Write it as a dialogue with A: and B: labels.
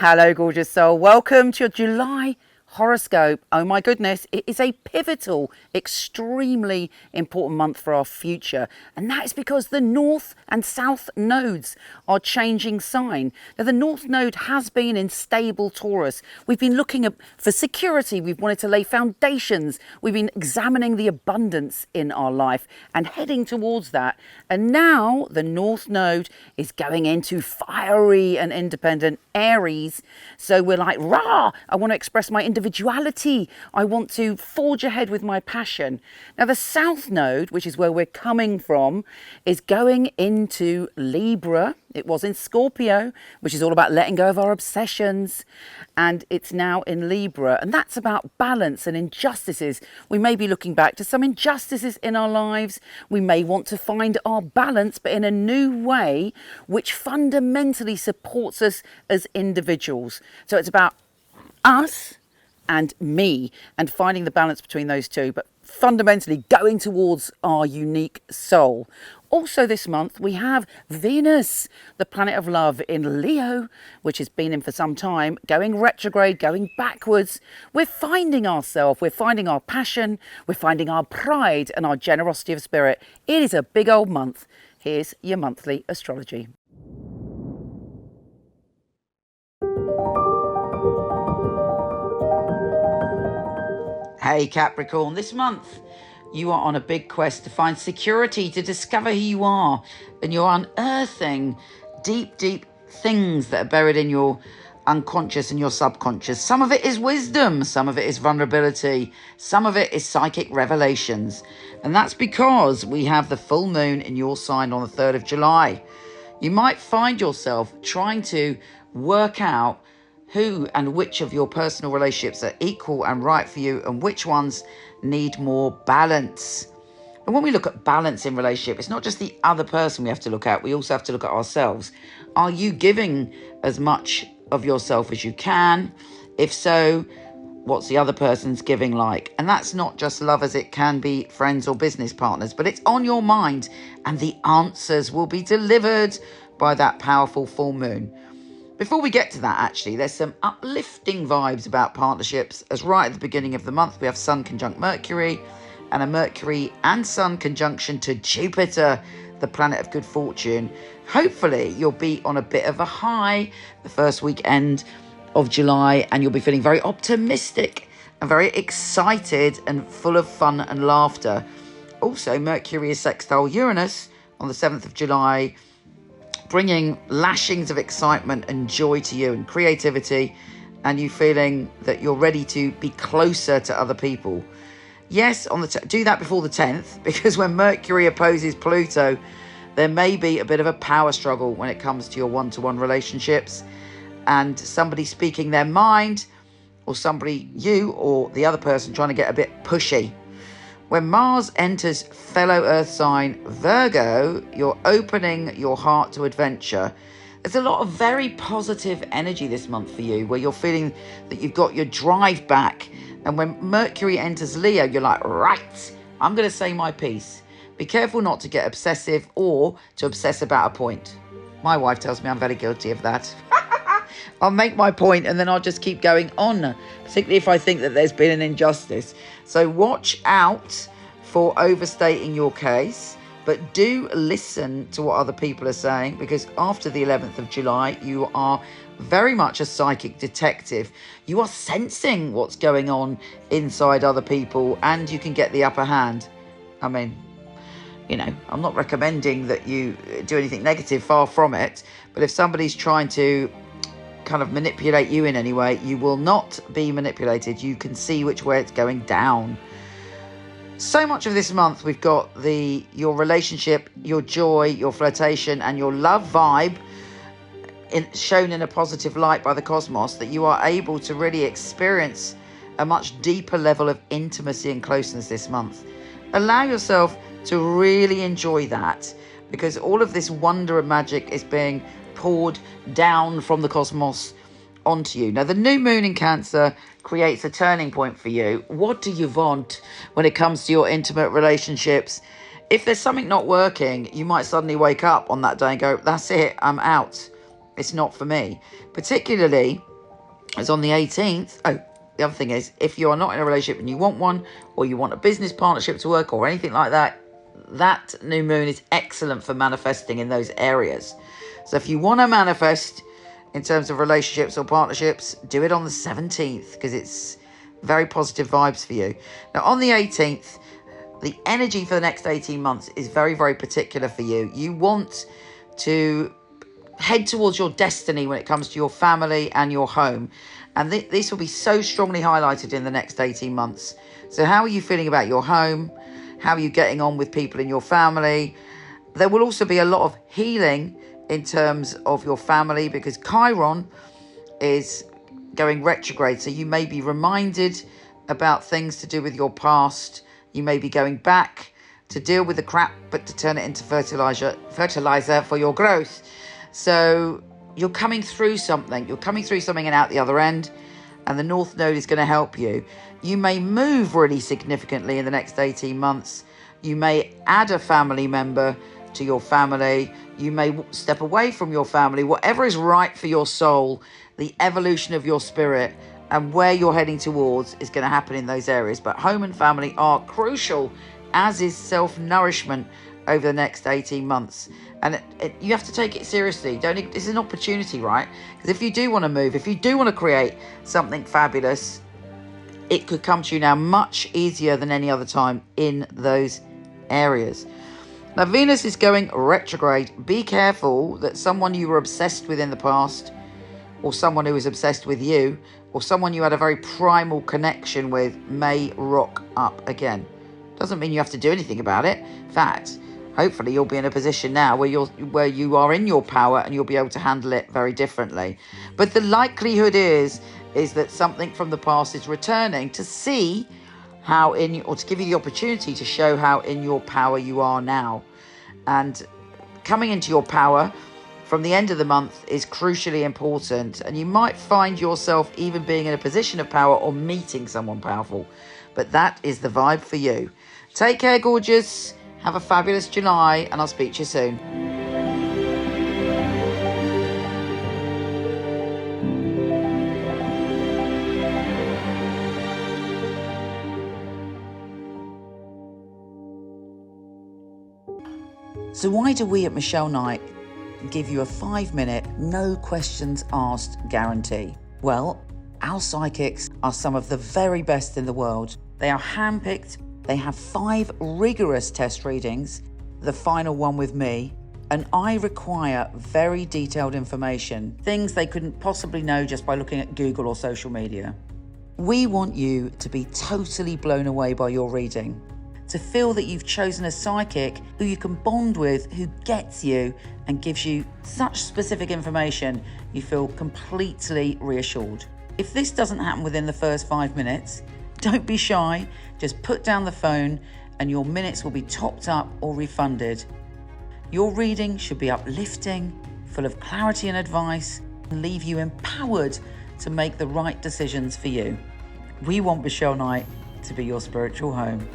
A: Hello, gorgeous soul. Welcome to your July horoscope. Oh my goodness, it is a pivotal, extremely important month for our future. And that is because the North and South nodes are changing sign. Now, the North node has been in stable Taurus. We've been looking for security. We've wanted to lay foundations. We've been examining the abundance in our life and heading towards that. And now the North node is going into fiery and independent Aries. So we're like, rah, I want to express my individuality. I want to forge ahead with my passion. Now, the South node, which is where we're coming from, is going into Libra. It was in Scorpio, which is all about letting go of our obsessions. And it's now in Libra. And that's about balance and injustices. We may be looking back to some injustices in our lives. We may want to find our balance, but in a new way, which fundamentally supports us as individuals. So it's about us and me and finding the balance between those two, but fundamentally going towards our unique soul. Also this month we have Venus, the planet of love, in Leo, which has been in for some time, going retrograde, going backwards. We're finding ourselves, we're finding our passion, we're finding our pride and our generosity of spirit. It is a big old month. Here's your monthly astrology. Hey Capricorn, this month you are on a big quest to find security, to discover who you are, and you're unearthing deep things that are buried in your unconscious and your subconscious. Some of it is wisdom, some of it is vulnerability, some of it is psychic revelations. And that's because we have the full moon in your sign on the 3rd of July. You might find yourself trying to work out who and which of your personal relationships are equal and right for you and which ones need more balance. And when we look at balance in relationship, it's not just the other person we have to look at, we also have to look at ourselves. Are you giving as much of yourself as you can? If so, what's the other person's giving like? And that's not just lovers, it can be friends or business partners, but it's on your mind and the answers will be delivered by that powerful full moon. Before we get to that, actually, there's some uplifting vibes about partnerships, as right at the beginning of the month, we have Sun conjunct Mercury and a Mercury and Sun conjunction to Jupiter, the planet of good fortune. Hopefully, you'll be on a bit of a high the first weekend of July, and you'll be feeling very optimistic and very excited and full of fun and laughter. Also, Mercury is sextile Uranus on the 7th of July, bringing lashings of excitement and joy to you and creativity, and you feeling that you're ready to be closer to other people. Yes, do that before the 10th, because when Mercury opposes Pluto, there may be a bit of a power struggle when it comes to your one-to-one relationships, and somebody speaking their mind, or somebody, you or the other person, trying to get a bit pushy. When Mars enters fellow Earth sign Virgo, you're opening your heart to adventure. There's a lot of very positive energy this month for you, where you're feeling that you've got your drive back. And when Mercury enters Leo, you're like, right, I'm going to say my piece. Be careful not to get obsessive or to obsess about a point. My wife tells me I'm very guilty of that. I'll make my point and then I'll just keep going on, particularly if I think that there's been an injustice. So watch out for overstating your case, but do listen to what other people are saying, because after the 11th of July, you are very much a psychic detective. You are sensing what's going on inside other people and you can get the upper hand. I mean, I'm not recommending that you do anything negative, far from it, but if somebody's trying to kind of manipulate you in any way, you will not be manipulated. You can see which way it's going down. So much of this month we've got your relationship, your joy, your flirtation and your love vibe shown in a positive light by the cosmos, that you are able to really experience a much deeper level of intimacy and closeness this month. Allow yourself to really enjoy that, because all of this wonder and magic is being poured down from the cosmos onto you. Now, the new moon in Cancer creates a turning point for you. What do you want when it comes to your intimate relationships? If there's something not working, you might suddenly wake up on that day and go, that's it, I'm out. it's not for me. Particularly as on the 18th. Oh, the other thing is, if you are not in a relationship and you want one, or you want a business partnership to work or anything like that, that new moon is excellent for manifesting in those areas. So if you want to manifest in terms of relationships or partnerships, do it on the 17th, because it's very positive vibes for you. Now, on the 18th, the energy for the next 18 months is very, very particular for you. You want to head towards your destiny when it comes to your family and your home. And this will be so strongly highlighted in the next 18 months. So how are you feeling about your home? How are you getting on with people in your family? There will also be a lot of healing in terms of your family, because Chiron is going retrograde. So you may be reminded about things to do with your past. You may be going back to deal with the crap, but to turn it into fertilizer for your growth. So you're coming through something. You're coming through something and out the other end. And the North Node is going to help you. You may move really significantly in the next 18 months. You may add a family member to your family. You may step away from your family. Whatever is right for your soul, the evolution of your spirit, and where you're heading towards is going to happen in those areas. But home and family are crucial, as is self-nourishment over the next 18 months. And you have to take it seriously. This is an opportunity, right? Because if you do want to move, if you do want to create something fabulous, it could come to you now much easier than any other time in those areas. Now, Venus is going retrograde. Be careful that someone you were obsessed with in the past, or someone who was obsessed with you, or someone you had a very primal connection with, may rock up again. Doesn't mean you have to do anything about it. In fact, hopefully you'll be in a position now where you are in your power and you'll be able to handle it very differently. But the likelihood is that something from the past is returning to see how or to give you the opportunity to show how in your power you are now. And coming into your power from the end of the month is crucially important. And you might find yourself even being in a position of power or meeting someone powerful. But that is the vibe for you. Take care, gorgeous. Have a fabulous July, and I'll speak to you soon. So why do we at Michele Knight give you a 5-minute, no questions asked guarantee? Well, our psychics are some of the very best in the world. They are handpicked. They have 5 rigorous test readings, the final one with me, and I require very detailed information, things they couldn't possibly know just by looking at Google or social media. We want you to be totally blown away by your reading, to feel that you've chosen a psychic who you can bond with, who gets you and gives you such specific information you feel completely reassured. If this doesn't happen within the first 5 minutes, don't be shy, just put down the phone and your minutes will be topped up or refunded. Your reading should be uplifting, full of clarity and advice, and leave you empowered to make the right decisions for you. We want Michele Knight to be your spiritual home.